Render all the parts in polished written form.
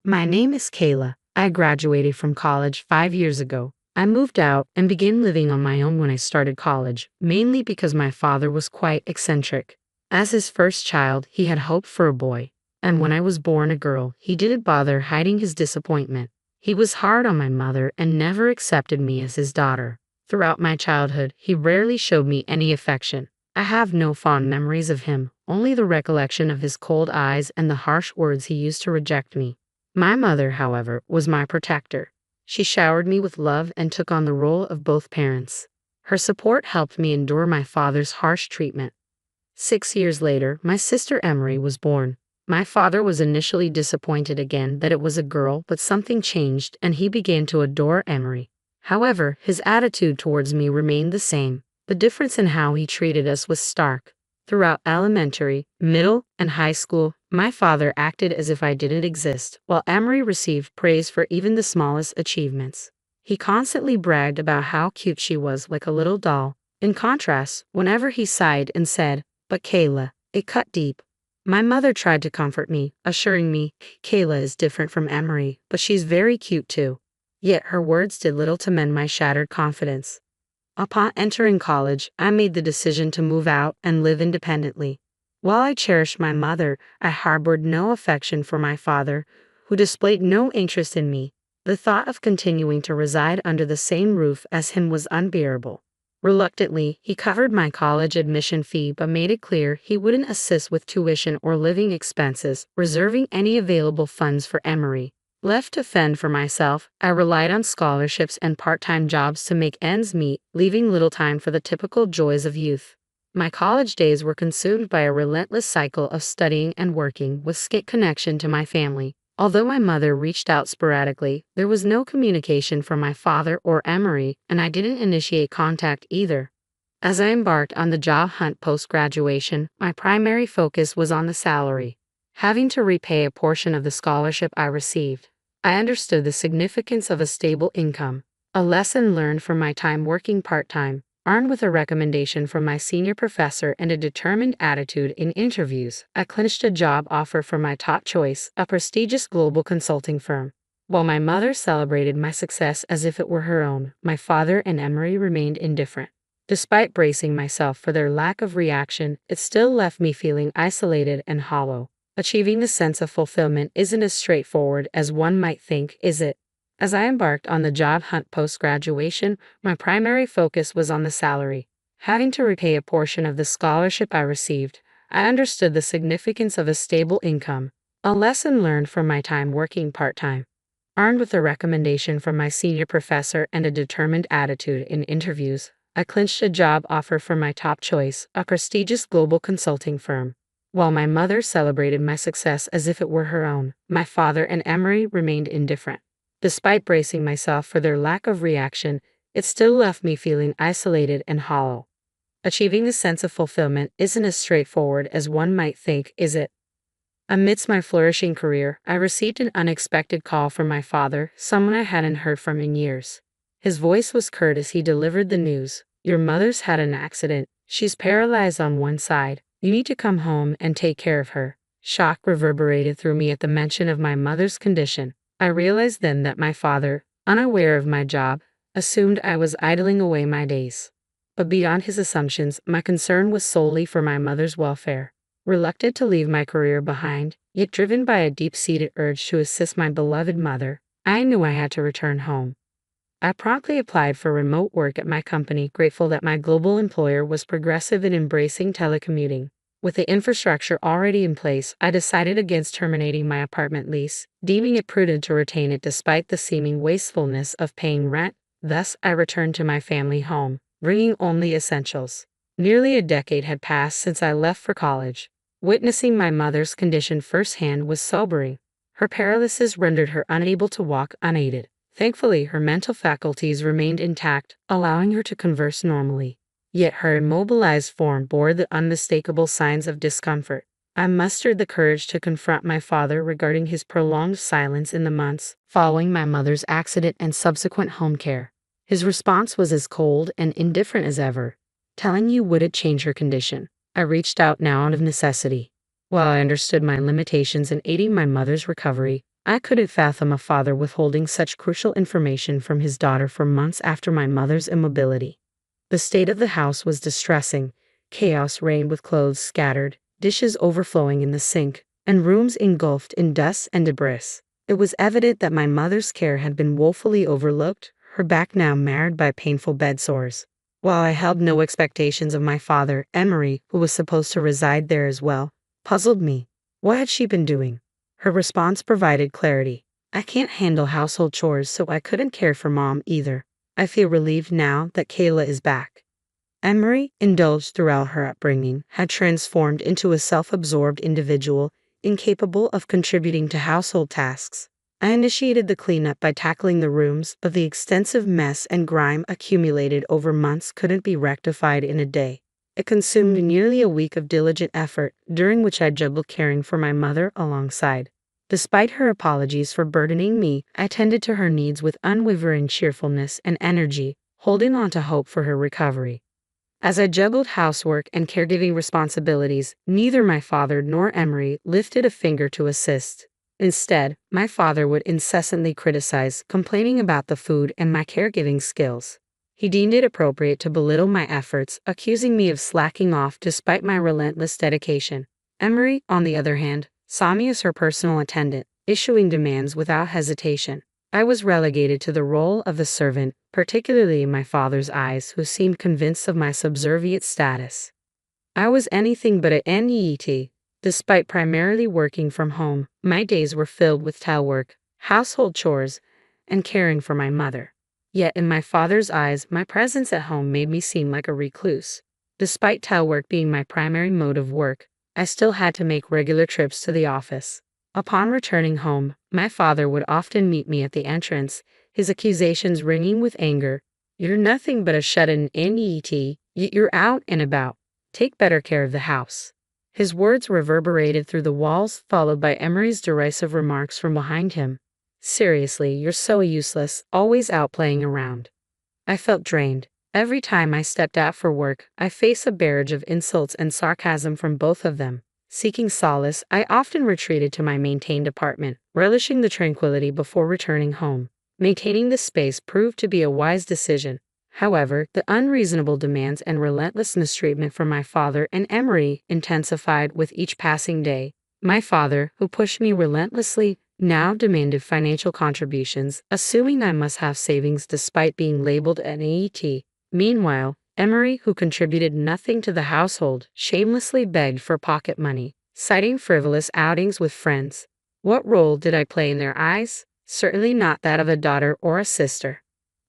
My name is Kayla. I graduated from college 5 years ago. I moved out and began living on my own when I started college, mainly because my father was quite eccentric. As his first child, he had hoped for a boy, and when I was born a girl, he didn't bother hiding his disappointment. He was hard on my mother and never accepted me as his daughter. Throughout my childhood, he rarely showed me any affection. I have no fond memories of him, only the recollection of his cold eyes and the harsh words he used to reject me. My mother, however, was my protector. She showered me with love and took on the role of both parents. Her support helped me endure my father's harsh treatment. 6 years later, my sister Emery was born. My father was initially disappointed again that it was a girl, but something changed and he began to adore Emery. However, his attitude towards me remained the same. The difference in how he treated us was stark. Throughout elementary, middle, and high school, my father acted as if I didn't exist, while Emery received praise for even the smallest achievements. He constantly bragged about how cute she was, like a little doll. In contrast, whenever he sighed and said, "But Kayla," it cut deep. My mother tried to comfort me, assuring me, "Kayla is different from Emery, but she's very cute too." Yet her words did little to mend my shattered confidence. Upon entering college, I made the decision to move out and live independently. While I cherished my mother, I harbored no affection for my father, who displayed no interest in me. The thought of continuing to reside under the same roof as him was unbearable. Reluctantly, he covered my college admission fee but made it clear he wouldn't assist with tuition or living expenses, reserving any available funds for Emery. Left to fend for myself, I relied on scholarships and part-time jobs to make ends meet, leaving little time for the typical joys of youth. My college days were consumed by a relentless cycle of studying and working with scant connection to my family. Although my mother reached out sporadically, there was no communication from my father or Emery, and I didn't initiate contact either. As I embarked on the job hunt post-graduation, my primary focus was on the salary. Having to repay a portion of the scholarship I received, I understood the significance of a stable income, a lesson learned from my time working part-time. Armed with a recommendation from my senior professor and a determined attitude in interviews, I clinched a job offer from my top choice, a prestigious global consulting firm. While my mother celebrated my success as if it were her own, my father and Emery remained indifferent. Despite bracing myself for their lack of reaction, it still left me feeling isolated and hollow. Achieving the sense of fulfillment isn't as straightforward as one might think, is it? As I embarked on the job hunt post-graduation, my primary focus was on the salary. Having to repay a portion of the scholarship I received, I understood the significance of a stable income, a lesson learned from my time working part-time. Armed with a recommendation from my senior professor and a determined attitude in interviews, I clinched a job offer from my top choice, a prestigious global consulting firm. While my mother celebrated my success as if it were her own, my father and Emery remained indifferent. Despite bracing myself for their lack of reaction, it still left me feeling isolated and hollow. Achieving the sense of fulfillment isn't as straightforward as one might think, is it? Amidst my flourishing career, I received an unexpected call from my father, someone I hadn't heard from in years. His voice was curt as he delivered the news. "Your mother's had an accident. She's paralyzed on one side. You need to come home and take care of her." Shock reverberated through me at the mention of my mother's condition. I realized then that my father, unaware of my job, assumed I was idling away my days. But beyond his assumptions, my concern was solely for my mother's welfare. Reluctant to leave my career behind, yet driven by a deep-seated urge to assist my beloved mother, I knew I had to return home. I promptly applied for remote work at my company, grateful that my global employer was progressive in embracing telecommuting. With the infrastructure already in place, I decided against terminating my apartment lease, deeming it prudent to retain it despite the seeming wastefulness of paying rent. Thus, I returned to my family home, bringing only essentials. Nearly a decade had passed since I left for college. Witnessing my mother's condition firsthand was sobering. Her paralysis rendered her unable to walk unaided. Thankfully, her mental faculties remained intact, allowing her to converse normally. Yet her immobilized form bore the unmistakable signs of discomfort. I mustered the courage to confront my father regarding his prolonged silence in the months following my mother's accident and subsequent home care. His response was as cold and indifferent as ever. "Telling you wouldn't change her condition." I reached out now out of necessity. While I understood my limitations in aiding my mother's recovery, I couldn't fathom a father withholding such crucial information from his daughter for months after my mother's immobility. The state of the house was distressing. Chaos reigned with clothes scattered, dishes overflowing in the sink, and rooms engulfed in dust and debris. It was evident that my mother's care had been woefully overlooked, her back now marred by painful bed sores. While I held no expectations of my father, Emery, who was supposed to reside there as well, puzzled me. What had she been doing? Her response provided clarity. I can't handle household chores, so I couldn't care for Mom either. I feel relieved now that Kayla is back. Emery, indulged throughout her upbringing, had transformed into a self-absorbed individual, incapable of contributing to household tasks. I initiated the cleanup by tackling the rooms, but the extensive mess and grime accumulated over months couldn't be rectified in a day. It consumed nearly a week of diligent effort, during which I juggled caring for my mother alongside. Despite her apologies for burdening me, I tended to her needs with unwavering cheerfulness and energy, holding on to hope for her recovery. As I juggled housework and caregiving responsibilities, neither my father nor Emery lifted a finger to assist. Instead, my father would incessantly criticize, complaining about the food and my caregiving skills. He deemed it appropriate to belittle my efforts, accusing me of slacking off despite my relentless dedication. Emery, on the other hand, saw me as her personal attendant, issuing demands without hesitation. I was relegated to the role of the servant, particularly in my father's eyes, who seemed convinced of my subservient status. I was anything but a NEET. Despite primarily working from home, my days were filled with towel work, household chores, and caring for my mother. Yet in my father's eyes, my presence at home made me seem like a recluse. Despite towel work being my primary mode of work, I still had to make regular trips to the office. Upon returning home, my father would often meet me at the entrance, his accusations ringing with anger. "You're nothing but a shut-in NEET, yet you're out and about. Take better care of the house." His words reverberated through the walls, followed by Emery's derisive remarks from behind him. "Seriously, you're so useless, always out playing around." I felt drained. Every time I stepped out for work, I faced a barrage of insults and sarcasm from both of them. Seeking solace, I often retreated to my maintained apartment, relishing the tranquility before returning home. Maintaining this space proved to be a wise decision. However, the unreasonable demands and relentless mistreatment from my father and Emery intensified with each passing day. My father, who pushed me relentlessly, now demanded financial contributions, assuming I must have savings despite being labeled an AET. Meanwhile, Emery, who contributed nothing to the household, shamelessly begged for pocket money, citing frivolous outings with friends. What role did I play in their eyes? Certainly not that of a daughter or a sister.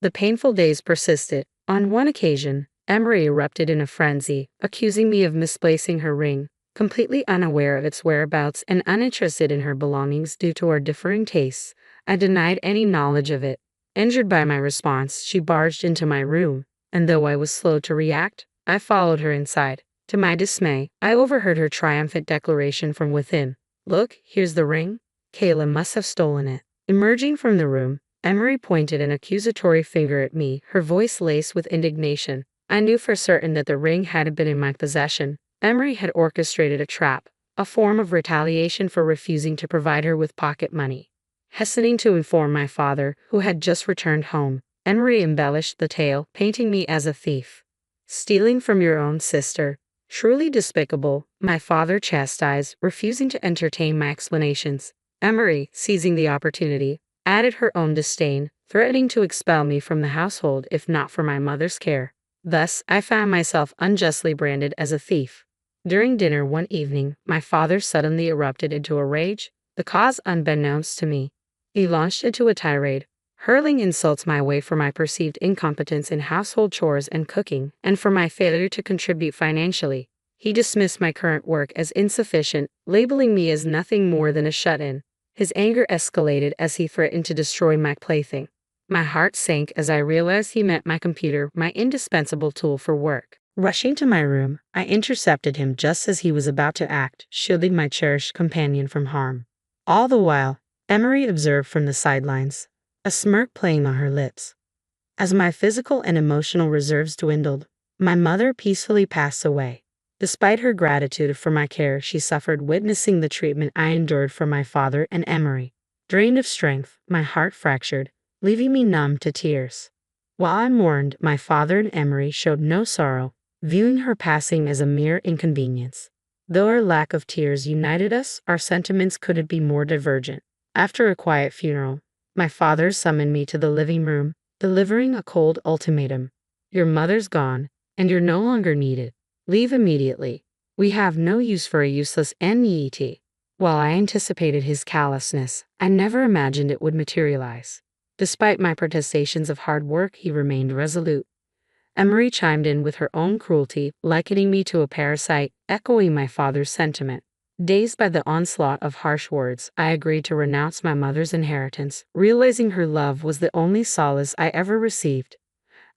The painful days persisted. On one occasion, Emery erupted in a frenzy, accusing me of misplacing her ring, completely unaware of its whereabouts and uninterested in her belongings due to our differing tastes. I denied any knowledge of it. Injured by my response, she barged into my room, and though I was slow to react, I followed her inside. To my dismay, I overheard her triumphant declaration from within. "Look, here's the ring. Kayla must have stolen it." Emerging from the room, Emery pointed an accusatory finger at me, her voice laced with indignation. I knew for certain that the ring hadn't been in my possession. Emery had orchestrated a trap, a form of retaliation for refusing to provide her with pocket money. Hastening to inform my father, who had just returned home, Emery embellished the tale, painting me as a thief. "Stealing from your own sister. Truly despicable," my father chastised, refusing to entertain my explanations. Emery, seizing the opportunity, added her own disdain, threatening to expel me from the household if not for my mother's care. Thus, I found myself unjustly branded as a thief. During dinner one evening, my father suddenly erupted into a rage, the cause unbeknownst to me. He launched into a tirade, hurling insults my way for my perceived incompetence in household chores and cooking, and for my failure to contribute financially. He dismissed my current work as insufficient, labeling me as nothing more than a shut-in. His anger escalated as he threatened to destroy my plaything. My heart sank as I realized he meant my computer, my indispensable tool for work. Rushing to my room, I intercepted him just as he was about to act, shielding my cherished companion from harm. All the while, Emery observed from the sidelines, a smirk playing on her lips. As my physical and emotional reserves dwindled, my mother peacefully passed away. Despite her gratitude for my care, she suffered witnessing the treatment I endured from my father and Emery. Drained of strength, my heart fractured, leaving me numb to tears. While I mourned, my father and Emery showed no sorrow, viewing her passing as a mere inconvenience. Though our lack of tears united us, our sentiments couldn't be more divergent. After a quiet funeral, my father summoned me to the living room, delivering a cold ultimatum. Your mother's gone, and you're no longer needed. Leave immediately. We have no use for a useless NEET. While I anticipated his callousness, I never imagined it would materialize. Despite my protestations of hard work, he remained resolute. Emery chimed in with her own cruelty, likening me to a parasite, echoing my father's sentiment. Dazed by the onslaught of harsh words, I agreed to renounce my mother's inheritance, realizing her love was the only solace I ever received.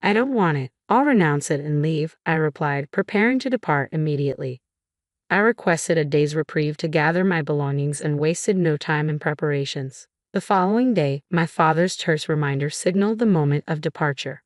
I don't want it. I'll renounce it and leave, I replied, preparing to depart immediately. I requested a day's reprieve to gather my belongings and wasted no time in preparations. The following day, my father's terse reminder signaled the moment of departure.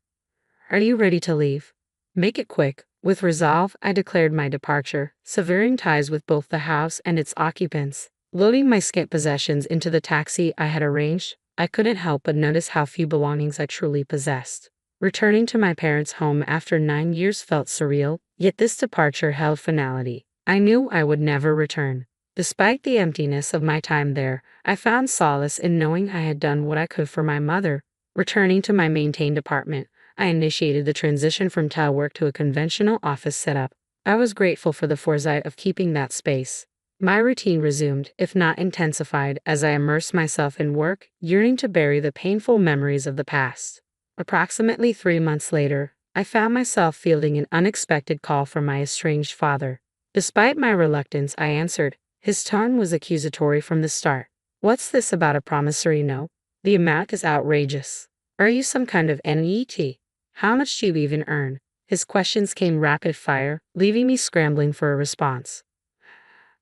Are you ready to leave? Make it quick. With resolve, I declared my departure, severing ties with both the house and its occupants. Loading my scant possessions into the taxi I had arranged, I couldn't help but notice how few belongings I truly possessed. Returning to my parents' home after 9 years felt surreal, yet this departure held finality. I knew I would never return. Despite the emptiness of my time there, I found solace in knowing I had done what I could for my mother. Returning to my maintained apartment, I initiated the transition from telework to a conventional office setup. I was grateful for the foresight of keeping that space. My routine resumed, if not intensified, as I immersed myself in work, yearning to bury the painful memories of the past. Approximately 3 months later, I found myself fielding an unexpected call from my estranged father. Despite my reluctance, I answered. His tone was accusatory from the start. What's this about a promissory note? The amount is outrageous. Are you some kind of NET? How much do you even earn? His questions came rapid fire, leaving me scrambling for a response.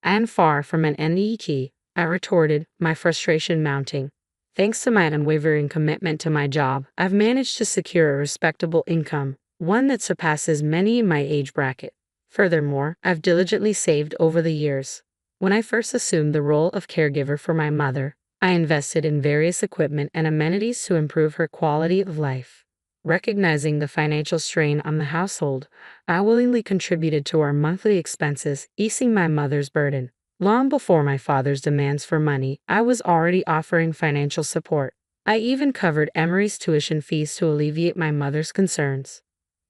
I am far from an NET, I retorted, my frustration mounting. Thanks to my unwavering commitment to my job, I've managed to secure a respectable income, one that surpasses many in my age bracket. Furthermore, I've diligently saved over the years. When I first assumed the role of caregiver for my mother, I invested in various equipment and amenities to improve her quality of life. Recognizing the financial strain on the household, I willingly contributed to our monthly expenses, easing my mother's burden. Long before my father's demands for money, I was already offering financial support. I even covered Emery's tuition fees to alleviate my mother's concerns.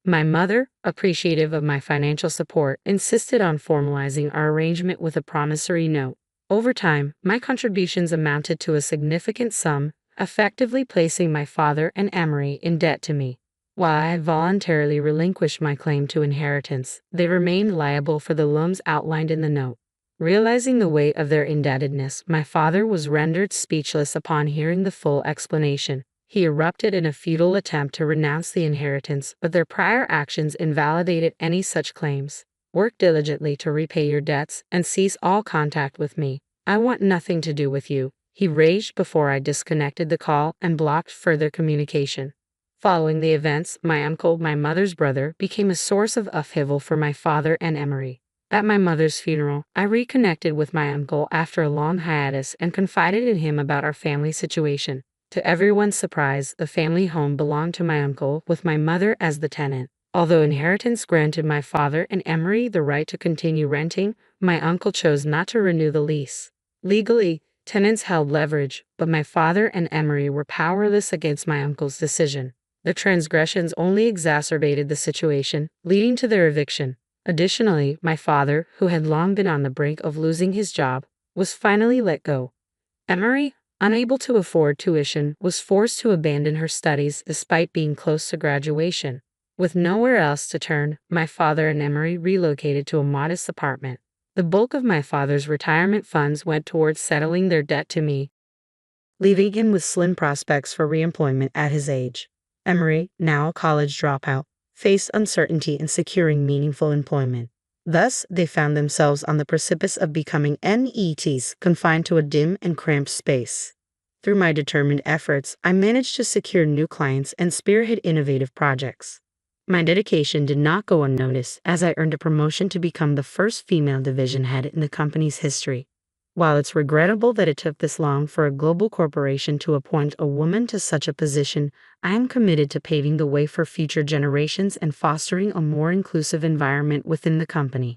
My mother, appreciative of my financial support, insisted on formalizing our arrangement with a promissory note. Over time, my contributions amounted to a significant sum, effectively placing my father and Emery in debt to me. While I had voluntarily relinquished my claim to inheritance, they remained liable for the loans outlined in the note. Realizing the weight of their indebtedness, my father was rendered speechless upon hearing the full explanation. He erupted in a futile attempt to renounce the inheritance, but their prior actions invalidated any such claims. Work diligently to repay your debts and cease all contact with me. I want nothing to do with you, he raged before I disconnected the call and blocked further communication. Following the events, my uncle, my mother's brother, became a source of upheaval for my father and Emery. At my mother's funeral, I reconnected with my uncle after a long hiatus and confided in him about our family situation. To everyone's surprise, the family home belonged to my uncle, with my mother as the tenant. Although inheritance granted my father and Emery the right to continue renting, my uncle chose not to renew the lease. Legally, tenants held leverage, but my father and Emery were powerless against my uncle's decision. The transgressions only exacerbated the situation, leading to their eviction. Additionally, my father, who had long been on the brink of losing his job, was finally let go. Emery, unable to afford tuition, was forced to abandon her studies despite being close to graduation. With nowhere else to turn, my father and Emery relocated to a modest apartment. The bulk of my father's retirement funds went towards settling their debt to me, leaving him with slim prospects for reemployment at his age. Emery, now a college dropout, faced uncertainty in securing meaningful employment. Thus, they found themselves on the precipice of becoming NETs, confined to a dim and cramped space. Through my determined efforts, I managed to secure new clients and spearhead innovative projects. My dedication did not go unnoticed, as I earned a promotion to become the first female division head in the company's history. While it's regrettable that it took this long for a global corporation to appoint a woman to such a position, I am committed to paving the way for future generations and fostering a more inclusive environment within the company.